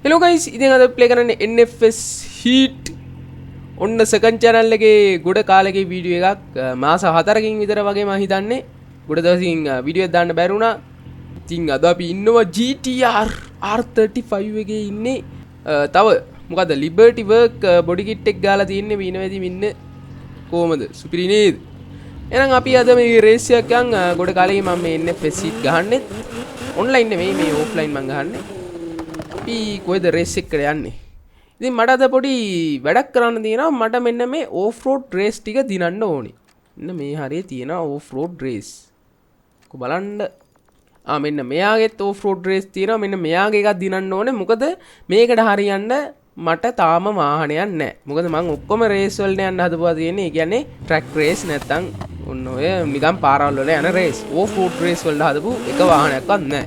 Hello guys, ඉතින් අද play කරන්නේ NFS Heat ඔන්න සෙකන්ඩ් channel එකේ ගොඩ කාලෙකේ වීඩියෝ එකක් මාස 4කින් විතර වගේ මම හිතන්නේ ගොඩ දවසින් වීඩියෝ එකක් දාන්න බැරි වුණා. ඉතින් අද අපි ඉන්නවා GTR R35 එකේ ඉන්නේ. තව මොකද Liberty Work body kit එක ගාලා තියන්නේ වීනවැදි ඉන්න කොහමද? සුපිරි නේද? එහෙනම් අපි අද මේ රේස් එකක් ගන්න ගොඩ කාලෙකේ මම මේ NFS Heat ගහන්නේ ඔන්ලයින් නෙමෙයි මේ ඔෆ්ලයින් මම ගහන්නේ. අපි කොයිද රේස් එකට යන්නේ. ඉතින් මට අද පොඩි වැඩක් කරන්න තියෙනවා. මට මෙන්න මේ ඕෆ් රෝඩ් රේස් ටික දිනන්න ඕනේ. මෙන්න මේ හරිය තියෙනවා ඕෆ් රෝඩ් රේස්. කො බලන්න. මෙන්න මෙයාගෙත් ඕෆ් රෝඩ් රේස් තියෙනවා. මෙන්න මෙයාගේ එකක් දිනන්න ඕනේ. මොකද මේකට හරියන්න මට තාම වාහනයක් නැහැ. මොකද මම ඔක්කොම රේස් වලට යන්න හදපුවා තියෙන්නේ. ඒ කියන්නේ ට්‍රැක් රේස් නැත්තම් ඔන්න ඔය නිකන් පාරවල් වල යන රේස්. ඕෆ් රෝඩ් රේස් වලට හදපු එක වාහනයක්වත් නැහැ.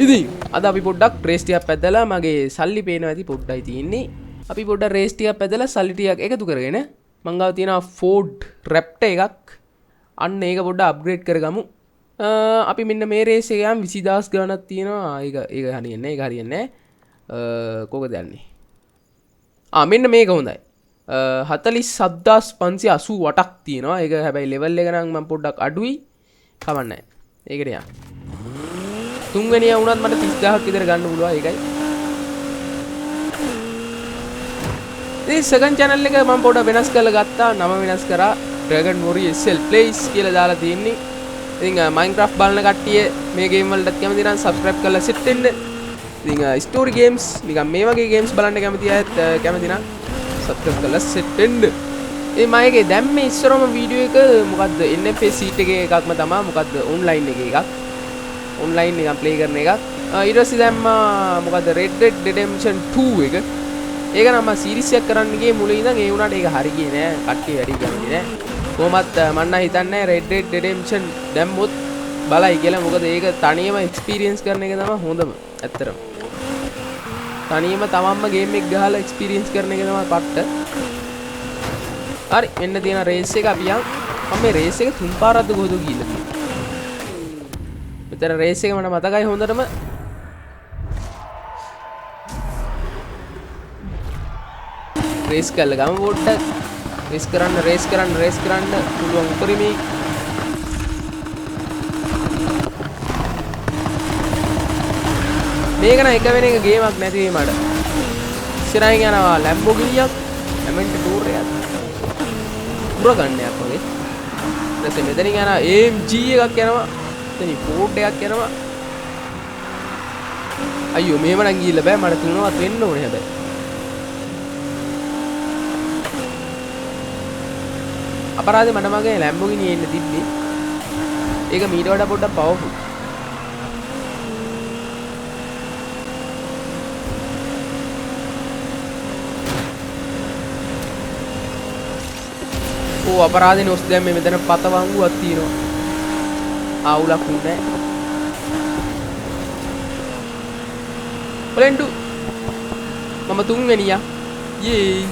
ඉතින් අද අපි පොඩ්ඩක් රේස් ටිකක් පැදලා මගේ සල්ලි පේනවා ඇති පොඩ්ඩයි තියෙන්නේ. අපි පොඩ්ඩක් රේස් ටිකක් පැදලා සල්ලි ටිකක් එකතු කරගෙන මං ගාව තියෙනවා Ford Raptor එකක්. අන්න ඒක පොඩ්ඩක් අප්ග්‍රේඩ් කරගමු. අපි මෙන්න මේ රේස් එක යම් 20000 ගණනක් තියෙනවා. ඒක හරියන්නේ නැහැ. ඒක හරියන්නේ නැහැ. කොකද යන්නේ? මෙන්න මේක හොඳයි. 47588ක් තියෙනවා. ඒක හැබැයි ලෙවල් එක නම් මම පොඩ්ඩක් අඩුයි. කවන්නේ නැහැ. ඒකට යන්න. තුන්වෙනිය වුණත් මට 30000ක් විතර ගන්න පුළුවන් ඒකයි. මේ සෙකන්ඩ් channel එක මම පොඩ්ඩක් වෙනස් කරලා ගත්තා. නම වෙනස් කරා Dragon Warrior SL Plays කියලා දාලා තියෙන්නේ. ඉතින් Minecraft බලන කට්ටිය මේ ගේම් වලට කැමති නම් subscribe කරලා set වෙන්න. ඉතින් story games නිකන් මේ වගේ games බලන්න කැමති අයත් කැමති නම් subscribe කරලා set වෙන්න. මම ඒකේ දැම්මේ ඉස්සරම වීඩියෝ එක මොකද්ද NFS Heat එකේ එකක්ම තමයි. මොකද්ද online එකේ එකක්. ඔන්ලයින් එකක් ප්ලේ කරන එකක්. ඊට පස්සේ දැම්මා මොකද Red Dead Redemption 2 එක. ඒක නම් මම සීරීස් එකක් කරන්න ගියේ මුලින් ඉඳන් ඒ වුණාට ඒක හරි ගියේ නෑ. කට්ටිය වැඩි කැමති නෑ. කොහොමත් මම නම් හිතන්නේ Red Dead Redemption දැම්මොත් බලයි කියලා. මොකද ඒක තනියම එක්ස්පීරියන්ස් කරන එක තමයි හොඳම. ඇත්තටම. තනියම තමන්ම ගේම් එක ගහලා එක්ස්පීරියන්ස් කරන එක තමයි පට්ට. හරි මෙන්න තියෙන රේස් එක අපි යන්. මම මේ රේස් එක තුන් පාරක්ද කොහොද ගිහිල්ලා තියෙන්නේ. මෙතන රේස් එක මට මතකයි හොඳටම. රේස් කරලා ගම පොඩ්ඩක් රේස් කරන්න පුළුවන් උපරිමයි. මේක නම් එක වෙන එක ගේමක් නැති වෙයි මට. ඉස්සරහින් යනවා Lamborghini-යක්, Aventador එකක්. පුර ගන්නයක් වගේ. ඊට පස්සේ මෙතනින් යනවා AMG එකක් යනවා. එතනින් Ford එකක් යනවා. අයියෝ මේව නම් ගිහිල්ලා බෑ. මට තුනවත් වෙන්න ඕනේ හැබැයි. අපරාධේ මට මගේ Lamborghini එන්න තිබ්බේ. ඒක මීට වඩා පොඩ්ඩක් පවර්ෆුල්. අපරාධේ නොස් දැම්මේ මෙතන පතවංගුවක් තියෙනවා. ආවුලක් නෑ. ඔලෙන්ඩු මම තුන්වෙනියා. යේ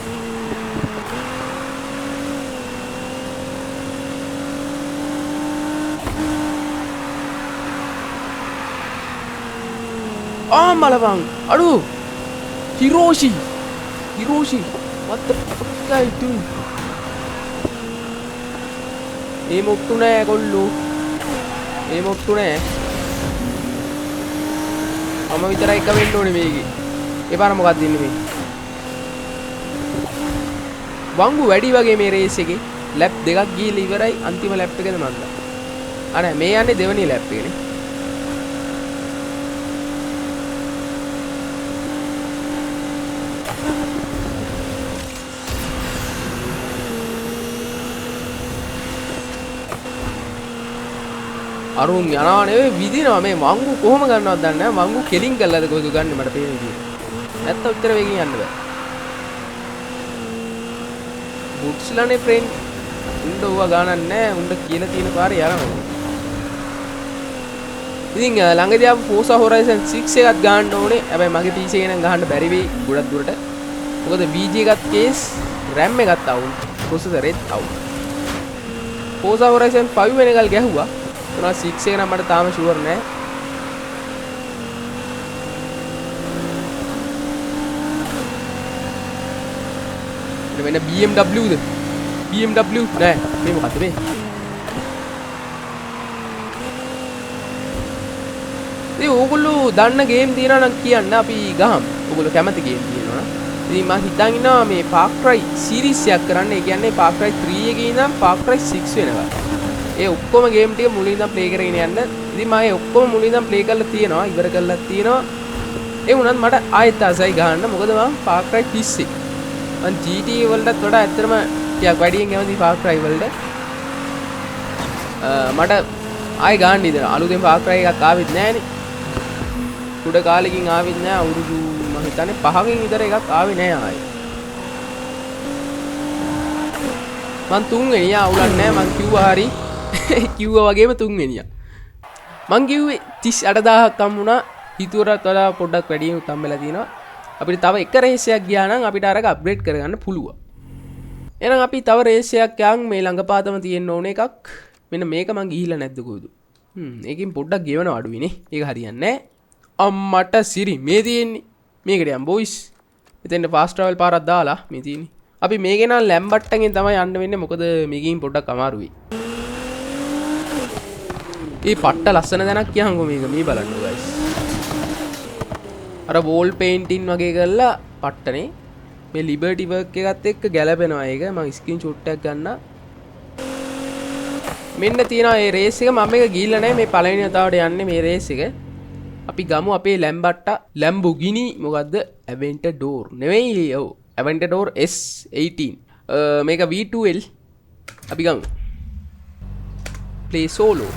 මලවං අඩු හිරෝෂි what the fuck are you doing? මේ මොට්ටු නෑ කොල්ලෝ. මේ මොට්ටු නෑ. මම විතරයි එක වෙන්න ඕනේ මේකේ. ඒ පාර මොකක්ද ඉන්නේ මේ? වංගු වැඩි වගේ මේ රේස් එකේ. ලැප් දෙකක් ගිහලා ඉවරයි. අන්තිම ලැප් එකද මන්ද. අනේ මේ යන්නේ දෙවෙනි ලැප් එකනේ. අරුන් යනවා නෙවෙයි විදිනවා. මේ වංගු කොහොම ගන්නවද දන්නේ නැහැ. වංගු කෙලින් කළාද කොහෙද ගන්නේ මට පේන්නේ විදියට. නැත්තම් උත්තර වෙකින් යන්න බෑ. බුක්ස්ලානේ ෆ්‍රෙන්ඩ්. උණ්ඩ ඕවා ගානක් නැහැ. උණ්ඩ කියලා තියෙන පාරේ යනවා. ඉතින් ළඟදී ආපු Forza Horizon 6 එකත් ගන්න ඕනේ. හැබැයි මගේ PC එකේ නම් ගහන්න බැරි වෙයි ගොඩක් දුරට. මොකද VG එකත් කේස් RAM එකත් අවුල්. processor එකත් අවුල්. Forza Horizon 5 වෙනකල් ගැහුවා. 6 එක නම් මට තාම ෂුවර් නෑ. වෙන BMWද? BMW නෑ මේ මොකද්ද මේ? ඉතින් ඕගොල්ලෝ දන්න ගේම් තියෙනවා නම් කියන්න අපි ගහමු. ඕගොල්ලෝ කැමති ගේම් තියෙනවා නම්. ඉතින් මම හිතන් ඉන්නවා මේ Far Cry series එකක් කරන්න. ඒ කියන්නේ Far Cry 3 එකේ ඉඳන් Far Cry 6 වෙනකම්. ඒ ඔක්කොම ගේම් ටික මුලින් ඉඳන් ප්ලේ කරගෙන යන්න. ඉතින් මම ඒ ඔක්කොම මුලින් ඉඳන් ප්ලේ කරලා තියෙනවා. ඉවර කරලා තියෙනවා. ඒ වුණත් මට ආයෙත් ආසයි ගහන්න. මොකද මම Far Cry 30 මම GTA වලටත් වඩා ඇත්තටම ටිකක් වැඩියෙන් කැමති Far Cry වලට. මට ආයෙ ගහන්න ඉදලා අලුතෙන් Far Cry එකක් ආවෙත් නෑනේ. උඩ කාලෙකින් ආවෙත් නෑ. අවුරුදු මම හිතන්නේ 5කින් විතර එකක් ආවේ නෑ ආයෙ. මං තුන්වෙනියා අවුලක් නෑ. මං කිව්වා හරි. කිව්වා වගේම තුන්වෙනියා. මං කිව්වේ 38000ක් හම්බුණා. හිතුවටත් වඩා පොඩ්ඩක් වැඩියෙන් හම්බෙලා තියෙනවා. අපිට තව එක රේස් එකක් ගියා නම් අපිට අරක අප්ග්‍රේඩ් කරගන්න පුළුවන්. එහෙනම් අපි තව රේස් එකක් යන් මේ ළඟපාතම තියෙන්න ඕන එකක්. මෙන්න මේක මං ගිහිල්ලා නැද්ද කොහොද? ඒකෙන් පොඩ්ඩක් ගෙවන අඩුයිනේ. ඒක හරියන්නේ නෑ. අම්මට සිරි මේ තියෙන්නේ. මේකට යම් බොයිස්. මෙතෙන්ට ෆාස්ට් ට්‍රැවල් පාරක් දාලා මේ තියෙන්නේ. අපි මේකේ නම් ලැම්බට්ටගෙන් තමයි යන්න වෙන්නේ. මොකද මේකෙන් පොඩ්ඩක් අමාරුයි. ඒ පට්ට ලස්සන දැනක් කියහන්කෝ මේක. මේ බලන්න guys. අර වෝල් පේන්ටින් වගේ කරලා පට්ටනේ. මේ ලිබර්ටි වර්ක් එකත් එක්ක ගැලපෙනවා ඒක. මම ස්ක්‍රීන් ෂොට් එකක් ගන්න. මෙන්න තියෙනවා මේ රේස් එක. මම මේක ගිහිල්ලා නැහැ. මේ පළවෙනි වතාවට යන්නේ මේ රේස් එක. අපි ගමු අපේ ලැම්බට්ටා ලැම්බෝගිනි මොකද්ද? ඇවෙන්ටඩෝර් නෙවෙයි. ඔව් ඇවෙන්ටඩෝර් S18. මේක V2L. අපි ගමු. play solo.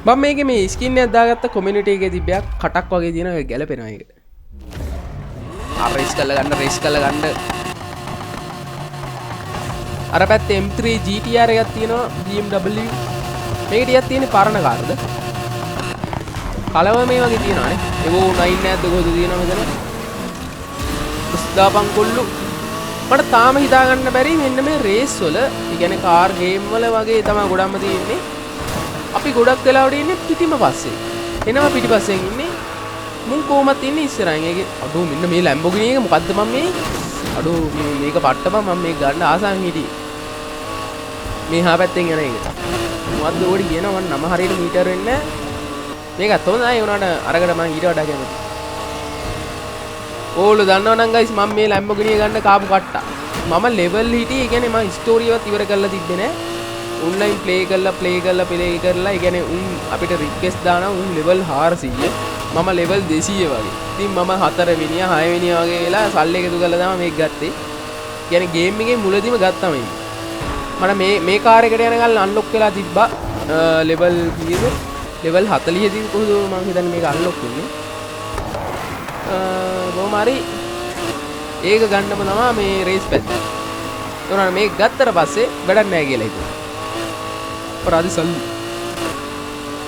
මම මේකේ මේ ස්කින් එකක් දාගත්ත කොමියුනිටි එකේ තිබ්බයක් කටක් වගේ තියෙන එක ගැලපෙනවා ඒකට. රේස් කරලා ගන්න. අර පැත්තේ M3 GTR එකක් තියෙනවා BMW. මේක ටිකක් තියෙන්නේ පරණ කාර්ද. කලව මේ වගේ තියෙනවානේ. ඒකෝ 9 නැද්ද කොහෙද තියෙනව මෙතන? උස්දාපන් කොල්ලු. මට තාම හිතා ගන්න බැරි මෙන්න මේ රේස් වල, ඒ කියන්නේ කාර් ගේම් වල වගේ තමයි ගොඩක්ම තියෙන්නේ. අපි ගොඩක් වෙලාවට ඉන්නේ පිටිම පස්සේ. එනවා පිටිපස්සෙන් ඉන්නේ. මුන් කොහමත් ඉන්නේ ඉස්සරහින්. ඒකේ අඩෝ මෙන්න මේ ලැම්බෝගිනි එක මොකද්ද මම මේ? අඩෝ මේක පට්ටපන් මම මේක ගන්න ආසන් හිටියේ. මේ හා පැත්තෙන් යන එක. මොකද්ද ඕඩි කියනවා මම නම හරියට මීටර් වෙන්නේ නැහැ. මේකත් හොඳයි උනාට අරකට මම ඊට වඩා කැමතියි. ඕගොල්ලෝ දන්නවනම් ගයිස් මම මේ ලැම්බෝගිනි ගන්න කාපු කට්ටා. මම ලෙවල් හිටියේ. ඒ කියන්නේ මම ස්ටෝරියවත් ඉවර කරලා තිබ්බේ නැහැ. ඔන්ලයින් ප්ලේ කරලා ඒ කියන්නේ උන් අපිට රික්වෙස්ට් දානවා උන් ලෙවල් 400. මම ලෙවල් 200 වගේ. ඉතින් මම 4 වෙනියා 6 වෙනියා වගේ වෙලා සල්ලි එකතු කරලා තමයි මේක ගත්තේ. කියන්නේ ගේම් එකේ මුලදීම ගත්තා මේක. මට මේ කාර් එකට යනකල් අන්ලොක් වෙලා තිබ්බා ලෙවල් කීයද? ලෙවල් 40 දී කොහොමද මම හිතන්නේ මේක අන්ලොක් වෙන්නේ. බොහොම හරි ඒක ගන්නම තමයි මේ රේස් පැත්ත. ඒනනම් මේක ගත්තට පස්සේ වැඩක් නැහැ කියලා හිතුවා. අපරාධ සල්ලි.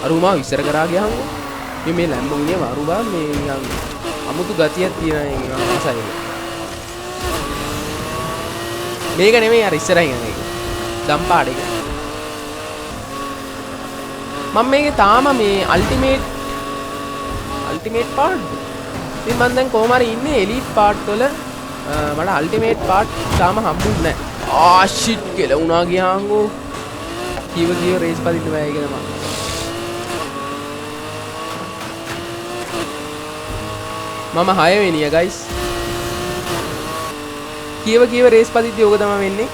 අරුමා විශ්සර කරා ගියාම මේ ලැම්බෝගිනිය වරුබා මේ නිකන් අමුතු ගතියක් තියෙන ආසයි. මේක නෙමෙයි අර ඉස්සරහින් යන එක. දම්පාඩ එක. මම මේකේ තාම මේ අල්ටිමේට් පාර්ට්. ඉතින් මම දැන් කොහොම හරි ඉන්නේ එලීට් පාර්ට් වල. මට අල්ටිමේට් පාර්ට් තාම හම්බුන්නේ නැහැ. ෂිට් කියලා උනා ගියාංගෝ. කීව රේස් පදින්න බෑ කියලා මම 6 වෙනියා ගයිස්. කීව රේස් පදිද්දි ඕක තමයි වෙන්නේ.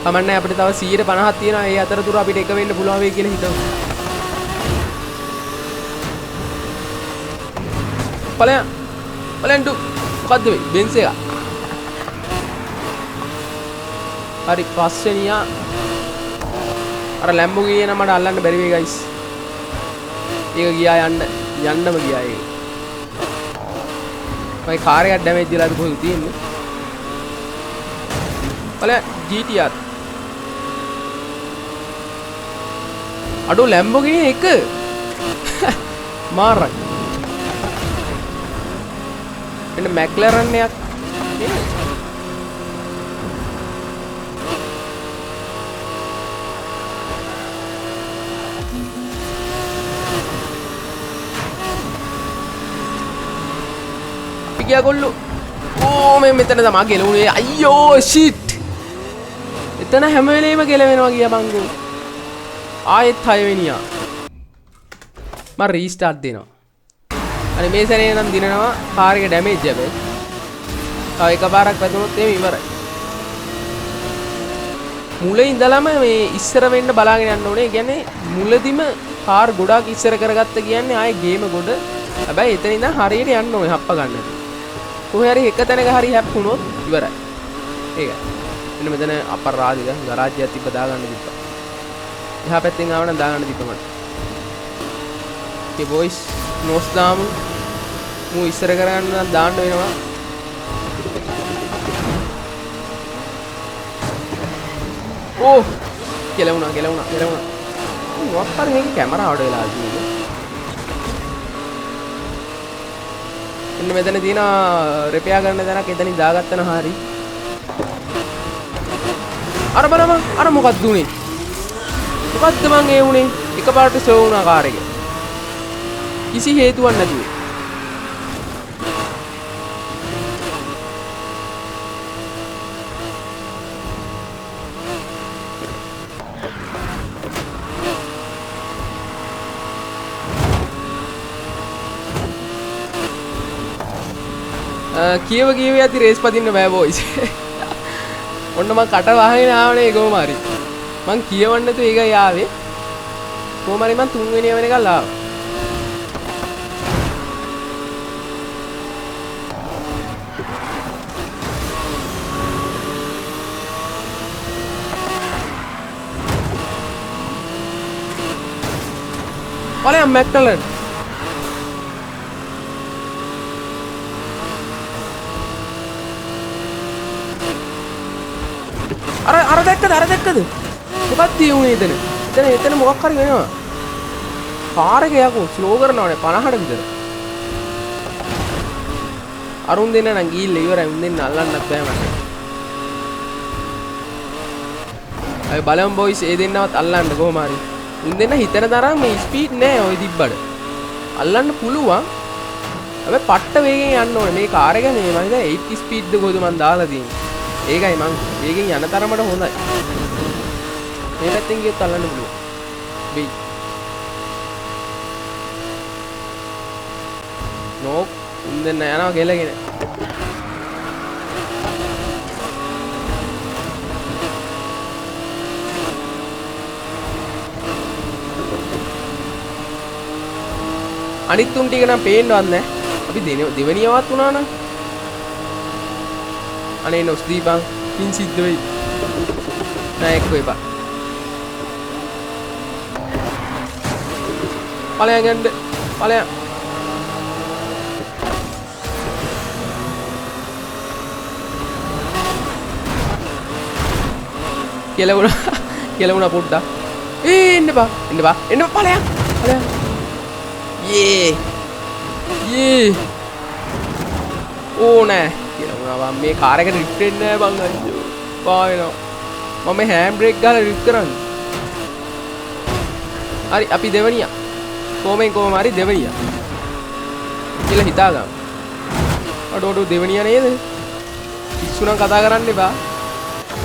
කමන්නේ අපිට තව 150ක් තියෙනවා. ඒ අතරතුර අපිට එක වෙන්න පුළුවන් වෙයි කියලා හිතමු. බලන්න මොකද්ද වෙයි? බෙන්ස් එක. හරි පස්වෙනියා. අර ලැම්බෝගිනි නම් මට අල්ලන්න බැරි වෙයි ගයිස්. ඒක ගියා යන්නම ගියා ඒක. මගේ කාර් එකක් ඩැමේජ් වෙලාද කොහෙද තියෙන්නේ? බලන්න GTR. අඩෝ ලැම්බෝගිනි එක මාරයි. එන්න මැක්ලරන් එකක් නේ. ගියා කොල්ලෝ. ඕ මේ මෙතන තමයි ගෙලුනේ. අයියෝ ෂිට්. එතන හැම වෙලේම ගෙලවෙනවා ගියා බංගෝ. ආයෙත් 6 වෙනියා. මම රීස්ටාර්ට් දෙනවා. අනේ මේ සැරේ නම් දිනනවා කාර් එක ඩැමේජ් හැබැයි. තව එකපාරක් වැදුනොත් එහෙම ඉවරයි. මුලින් ඉඳලම මේ ඉස්සර වෙන්න බලාගෙන යන්න ඕනේ. කියන්නේ මුලදිම කාර් ගොඩක් ඉස්සර කරගත්ත කියන්නේ ආයේ ගේම ගොඩ. හැබැයි එතන ඉඳන් හරියට යන්න ඕනේ හප්ප ගන්න. කොහේ හරි එක තැනක හරි හැප්පුණොත් ඉවරයි. ඒකයි. මෙන්න මෙතන අපරාධික ගරාජ්‍යයක් තිබ්බ දාගන්න තිබ්බා. එහා පැත්තෙන් ආව නම් දාගන්න තිබ්බ මට. Okay boys, නෝස් දාමු. මු ඉස්සර කරගන්න නම් දාන්න වෙනවා. ඕ කෙලවුණා. මොකක් හරි මේකේ කැමරාවට වෙලා තියෙන්නේ. එන්න මෙතන තියෙන රිපෙයාර් කරන්න තැනක් එතනින් දාගත්තන හරි. අර බලම අර මොකක්ද උනේ? මොකද්ද මං ඒ උනේ? එකපාරට ස්ලෝ වුණා කාර් එක. කිසි හේතුවක් නැතුව. කියව ඇති රේස් පදින්න බෑ බොයිස්. ඔන්න මං කට වහගෙන ආවනේ කොහොම හරි. මං කියවන්න නැතුව ඒක යාවේ. කොහොම හරි මං 3 වෙනි වෙනකල් ආවා. Olha McLaren. අර දැක්කද? මොකක්ද උනේ එතන? එතන මොකක් හරි වෙනවා. කාර් එක යකෝ ස්ලෝ කරනවානේ 50ට විතර. අරුන් දෙන්න නම් ගිහිල්ලා ඉවරයි. උන් දෙන්න අල්ලන්නත් බෑ මට. අය බලමු බොයිස් ඒ දෙන්නවත් අල්ලන්න කොහොම හරි. උන් දෙන්න හිතන තරම් මේ ස්පීඩ් නෑ ඔය තිබ්බඩ. අල්ලන්න පුළුවන්. හැබැයි පට්ට වේගෙන් යන්න ඕනේ. මේ කාර් එක මේ මම හිතා 80 ස්පීඩ් ද කොහොමද මන් දාලා තියෙන්නේ. ඒකයි මං වේගෙන් යන තරමට හොඳයි. මේ පැත්තෙන් ගියොත් අල්ලන්න පුළුවන්. වෙයි. නෝ උන් දෙන්න යනවා ගෙලගෙන. අනිත් තුන් ටික නම් පේන්නවත් නැහැ. අපි දෙවෙනියවත් වුණා නම්. අනේ නොස් දීපන් පින් සිද්ධ වෙයි. නෑ එක්ක එපා. ඵලයන් යන්න. ඵලයන්. කෙලවුණා පොඩ්ඩක්. එන්න බා ඵලයන්. යේ ඕ නෑ කියලා මේ කාර් එකට රිෆ්ට් වෙන්නේ නෑ බං අයියෝ පාවෙනවා මම හෑන්ඩ් බ්‍රේක් ගහලා රිෆ්ට් කරන්නේ හරි අපි දෙවනියා කොහොම හරි දෙවනියා කියලා හිතාගමු අඩෝඩෝ දෙවනියා නේද පිස්සු නම් කතා කරන්න එපා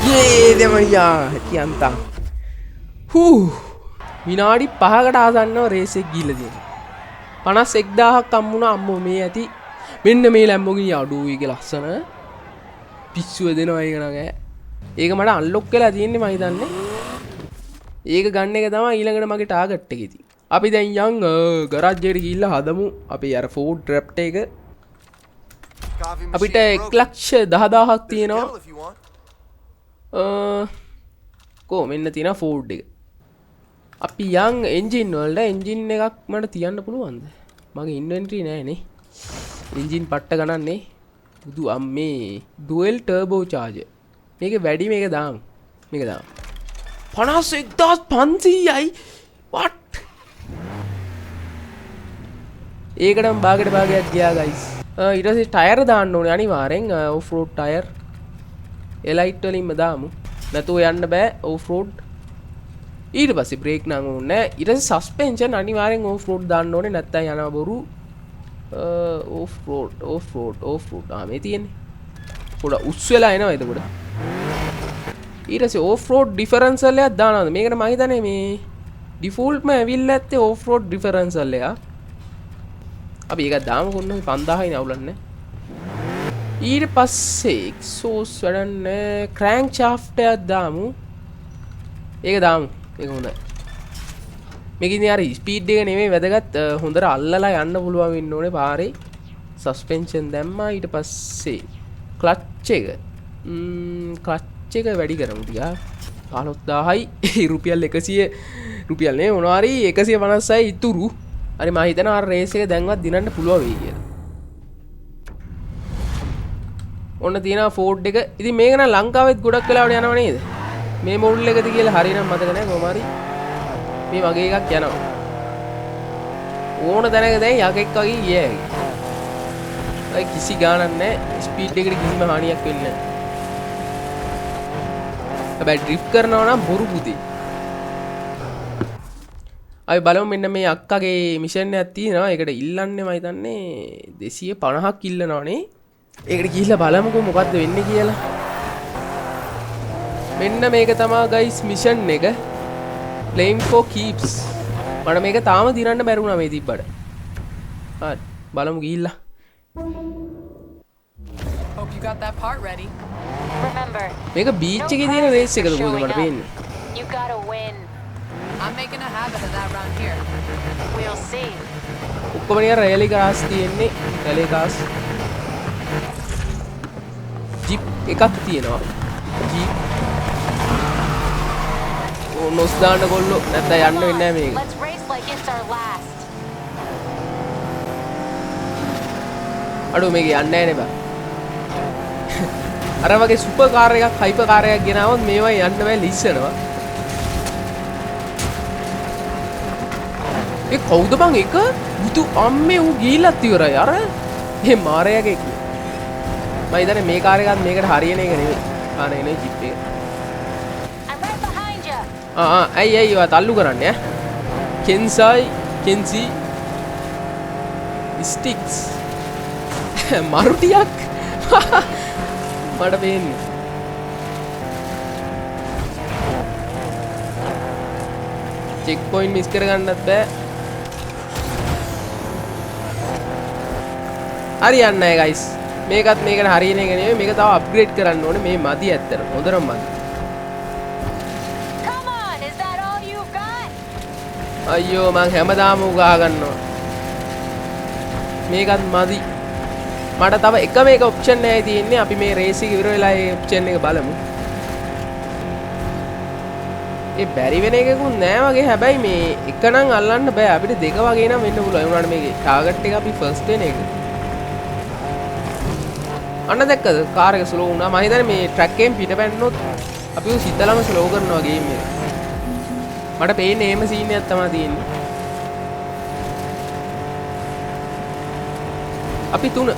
යේ දෙවනියා කියන්තා විනාඩි 5කට ආසන්නව රේස් එක ගිහලා තියෙනවා 51000ක් අම්මුණා අම්මෝ මේ ඇති මෙන්න මේ ලැම්බෝගිනි අඩුයි කියලා ලස්සන පිස්සුව දෙනවා ඒක නං ඒක මට අන්ලොක් වෙලා තියෙන්නේ මම හිතන්නේ ඒක ගන්න එක තමයි ඊළඟට මගේ ටාගට් එක ඉතින් අපි දැන් යන් ගරාජ් එකට ගිහිල්ලා හදමු අපේ අර ෆෝඩ් රැප්ටර් එක අපිට 1,10,000ක් තියෙනවා කො මෙන්න තියෙනවා ෆෝඩ් එක අපි යන් එන්ජින් වලට එන්ජින් එකක් මට තියන්න පුළුවන්ද මගේ ඉන්වෙන්ටරි නෑනේ එන්ජින් පට්ට ගණන්නේ බුදු අම්මේ ඩුවල් ටර්බෝ චාර්ජර් මේක වැඩි මේක දාමු 51500යි what ඒකටම භාගයක් ගියා guys ඊට පස්සේ ටයර් දාන්න ඕනේ අනිවාර්යෙන් ඔෆ් රෝඩ් ටයර් එලයිට් වලින්ම දාමු නැතුව යන්න බෑ ඔෆ් රෝඩ් ඊට පස්සේ බ්‍රේක් නම් ඕනේ ඊට පස්සේ සස්පෙන්ෂන් අනිවාර්යෙන් ඔෆ් රෝඩ් දාන්න ඕනේ නැත්නම් යනවා බොරු ඕෆ් රෝඩ් මේ තියෙන්නේ පොඩ උස් වෙලා එනවා එතකොට ඊට පස්සේ ඕෆ් රෝඩ් ඩිෆරන්ෂල් එකක් දානවාද මේකට මම හිතන්නේ මේ ඩිෆෝල්ට්ම ඇවිල්ලා ඇත්තේ ඕෆ් රෝඩ් ඩිෆරන්ෂල් එක අපි ඒක දාමු කොන්න 5000යි නවුලන්නේ ඊට පස්සේ එක්සෝස් වැඩන්නේ ක්‍රෑන්ක් ෂාෆ්ට් එකක් දාමු ඒක දාමු ඒක හොඳයි මේකේ අර ස්පීඩ් එක නෙමෙයි වැදගත් හොඳට අල්ලලා යන්න පුළුවන් වෙන්න ඕනේ පාරේ සස්පෙන්ෂන් දැම්මා ඊට පස්සේ ක්ලච් එක වැඩි කරමු ටිකක් 15000යි රුපියල් 100 රුපියල් නේ මොනවා හරි 156යි ඉතුරු හරි මම හිතනවා අර රේස් එක දැන්වත් දිනන්න පුළුවන් වෙයි කියලා ඔන්න තියෙනවා ෆෝඩ් එක ඉතින් මේක නම් ලංකාවෙත් ගොඩක් වෙලාවට යනව නේද මේ මොඩල් එකද කියලා හරියනම් මතක නැහැ කොහොම හරි මේ වගේ එකක් යනවා ඕන තැනක දැන් යකෙක් වගේ ගියා ඒ කිසි ගාණක් නැහැ ස්පීඩ් එකට කිසිම හානියක් වෙන්නේ නැහැ හැබැයි ඩ්‍රිෆ්ට් කරනවා නම් බොරු පුතේ අපි බලමු මෙන්න මේ අක්කගේ මිෂන් එකක් තියෙනවා ඒකට ඉල්ලන්නේ මම හිතන්නේ 250ක් ඉල්ලනවානේ ඒකට ගිහිල්ලා බලමුකෝ මොකද්ද වෙන්නේ කියලා මෙන්න මේක තමයි ගයිස් මිෂන් එක playing for keeps මට මේක තාම දිනන්න බැරි වුණා මේ තිබ්බට හරි බලමු ගිහිල්ලා Hope you got that part ready. Remember, මේක බීච් එකේ තියෙන රේස් එකද කොහොමද මට පේන්නේ you gotta win. I'm making a habit of that around here. We'll see. ඔක්කොම නිකන් රැලි කාස් තියෙන්නේ රැලි කාස් ජීප් එකක් තියෙනවා ජීප් නොස් දාන්න කොල්ලෝ නැත්නම් යන්න වෙන්නේ නැහැ මේක Let's race like it's our last. අඩෝ මේක යන්නේ නැහැ නේ බා අර වගේ සුපර් කාර් එකක් හයිපර් කාර් එකක් ගෙනාවොත් මේවා යන්න බෑ ලිස්සනවා ඒ කවුද බං එක බුදු අම්මේ ඌ ගිහිල්ලත් ඉවරයි අර මේ මාරයාගේ මම හිතන්නේ මේ කාර් එකත් මේකට හරියන එක නෙවෙයි කාර් එක නෙවෙයි ජිප් එක I'm right behind you. ඇයි ඒවා තල්ලු කරන්නේ කෙන්සි ස්ටික්ස් මරුටියක් මට පේන්නේ චෙක් පොයින්ට් මිස් කරගන්නත් බෑ හරියන්නේ නැහැ ගයිස් මේකත් මේකට හරියන එක නෙවෙයි මේක තව අප්ග්‍රේඩ් කරන්න ඕනේ මේ මදි ඇත්තට හොඳටම මදි Come on, is that all you got? අයියෝ මං හැමදාම උගා ගන්නවා මේකත් මදි මට තව එකම එක ඔප්ෂන් එකයි තියෙන්නේ අපි මේ රේස් එක ඉවර වෙලා ඒ ඔප්ෂන් එක බලමු ඒ බැරි වෙන එකකුත් නෑ වගේ හැබැයි මේ එක නම් අල්ලන්න බෑ අපිට දෙක වගේ නම් වෙන්න පුළුවන් ඒ වුණාට මේකේ ටාගට් එක අපි ෆස්ට් වෙන එක අන්න දැක්කද කාර් එක ස්ලෝ වුණා මම හිතන්නේ මේ ට්‍රැක් එකෙන් පිටපැන්නොත් අපි උ සිතලම ස්ලෝ කරනවා ගේම් එක මට පේන්නේ එහෙම සීන් එකක් තමයි තියෙන්නේ අපි තුන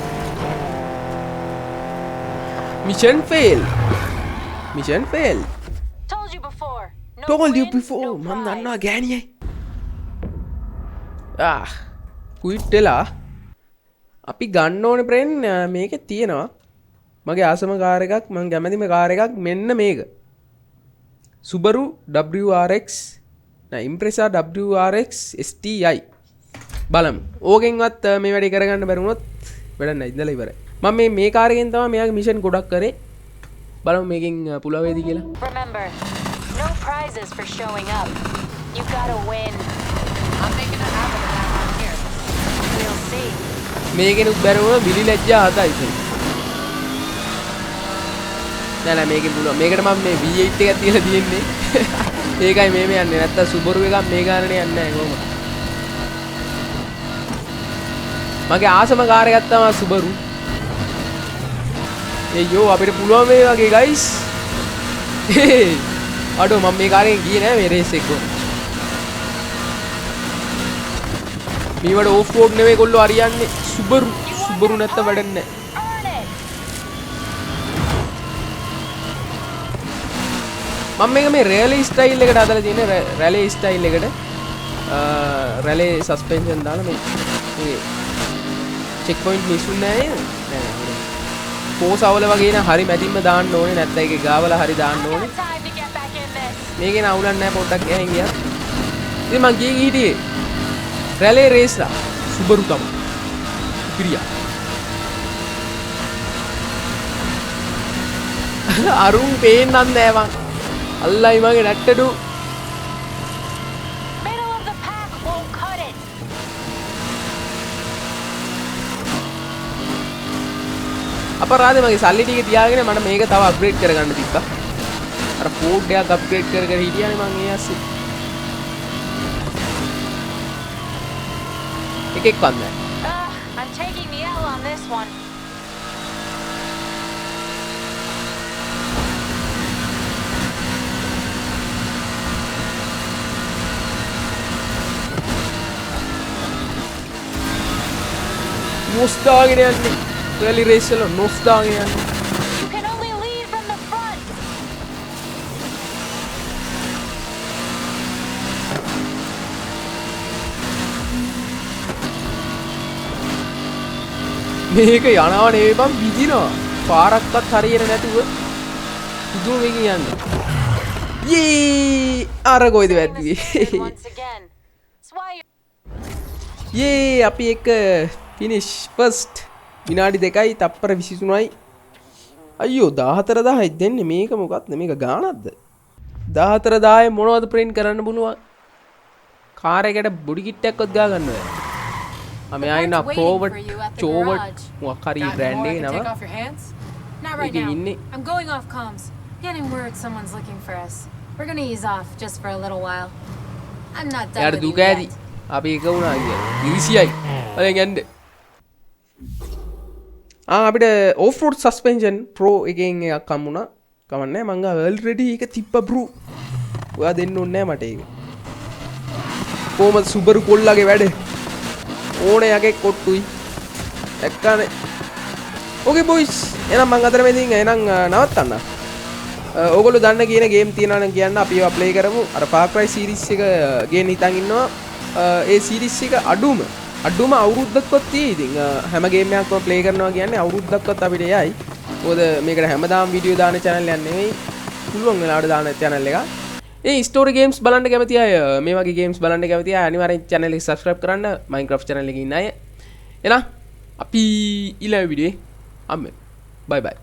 mission fail Told you before. No told you win, before no මම prize. දන්නවා ගෑණියයි ක්විට් වෙලා අපි ගන්න ඕනේ ප්‍රෙන් මේකේ තියෙනවා මගේ ආසම කාර් එකක් මම කැමතිම කාර් එකක් මෙන්න මේක Subaru WRX Impreza WRX STI බලමු ඕකෙන්වත් මේ වැඩේ කරගන්න බැරි වුණොත් වැඩක් නැහැ ඉඳලා ඉවරයි මම මේ කාර් එකෙන් තමයි මෙයාගේ මිෂන් ගොඩක් කරේ බලමු මේකෙන් පුළුවන් වේද කියලා Remember, no prizes for showing up. You gotta win. I'm making a habit of that around here. We'll see. මේකෙනුත් බැරි වුණා බිලි ලැජ්ජා 7යි ඉතින් නෑ මේකෙන් පුළුවන් මේකට මම මේ V8 එකක් තියලා තියෙන්නේ ඒකයි මේ යන්නේ නැත්තම් Subaru එකක් මේ ගානට යන්නේ නැහැ කොහොමද මගේ ආසම කාර් එකක් තමයි Subaru යෝ අපිට පුළුවන් මේ වගේ ගයිස් අඩෝ මම මේ කාරෙන් ගියේ නෑ මේ රේස් එක මේවට ඕෆ් රෝඩ් නෙවෙයි කොල්ලෝ හරියන්නේ Subaru නැත්තම් වැඩක් නෑ Earn it. මම මේක මේ රැලි ස්ටයිල් එකට හදලා තියෙන්නේ රැලි ස්ටයිල් එකට රැලි සස්පෙන්ෂන් දාලා මේ චෙක් පොයින්ට් මිස්සුන්නේ නැහැ නෑ පෝසවල වගේ න හරි මැදින්ම දාන්න ඕනේ නැත්නම් ඒකේ ගාවලා හරි දාන්න I ඕනේ got time to get back in this. මේකේ නවුලක් නැහැ පොඩ්ඩක් එහන් ගියා ඉතින් මං ගියේ හිටියේ රැලේ රේස් ලා සුබරු තමයි ක්‍රියා අරුන් පේන්නත් නෑ වන් අල්ලයි මගේ නැට්ටඩු Middle of the pack won't cut it. අපරාධේ මගේ සල්ලි ටික තියාගෙන මට මේක තව අප්ග්‍රේඩ් කරගන්න තිබ්බා අර ෆෝඩ් එකක් අප්ග්‍රේඩ් කර කර හිටියානේ මං ඒ ඇස්සේ එකෙක් වන්නේ I'm taking the L on this one. නොස් දාගෙන යන්නේ රැලි රේස් වල නොස් දාගෙන යන්නේ You can only lead from the front. මේක යනවා නෙවෙයි බං විදිනවා පාරක්වත් හරියට නැතුව පුදුම මේකෙන් යන්නේ යේ අර කොයිද වැද්දුවේ Once again. That's why you යේ අපි එක ෆිනිෂ් ෆස්ට් විනාඩි 2යි තප්පර 23යි අයියෝ 14000යි දෙන්නේ මේක මොකක්ද මේක ගානක්ද 14000 මොනවද ප්‍රින්ට් කරන්න පුළුවන් කාර් එකට බොඩි කිට්ටයක්වත් ගා ගන්නවා I'm in a forward forward මොකක් හරි Got බ්‍රෑන්ඩ් more I එකේ can නම take off your hands? Not right ඒකේ now. ඉන්නේ I'm going off comms. Getting word someone's looking for us. We're gonna ease off just for a little while. I'm not done යාට with you දුක ඇති yet. අපි එක වුණා කියලා ඉරිසියයි වලින් යන්නේ අපිට ඕෆ් රෝඩ් සස්පෙන්ෂන් ප්‍රෝ එකෙන් එකක් හම්බුණා කමන්නේ මං ගාව ඔල්රෙඩි ඒක තිබ්බ බ්‍රෝ ඔයා දෙන්න ඕනේ නැහැ මට ඒක කොහමද සුබරු කොල්ලගේ වැඩ ඕනේ යකේ කොට්ටුයි දැක්කානේ ඕකේ බොයිස් එහෙනම් මං අතර මෙදින් එහෙනම් නවත්තන්න ඕගොල්ලෝ දන්න කියන ගේම් තියෙනවා නම් කියන්න අපි ඒවා ප්ලේ කරමු අර Far Cry සීරීස් එක ගේන්න හිතන් ඉන්නවා ඒ සීරීස් එක අඩුම අවුරුද්දක්වත් තියෙයි ඉතින් හැම ගේම් එකක්ම ප්ලේ කරනවා කියන්නේ අවුරුද්දක්වත් අපිට යයි මොකද මේකට හැමදාම වීඩියෝ දාන channel එකක් නෙවෙයි පුළුවන් වෙලාවට දාන channel එකක් ඒ ස්ටෝරි ගේම්ස් බලන්න කැමති අය මේ වගේ ගේම්ස් බලන්න කැමති අය අනිවාර්යෙන් channel එක subscribe කරන්න Minecraft channel එකේ ඉන්න අය එහෙනම් අපි ඊළඟ වීඩියෝේ අම්මේ bye bye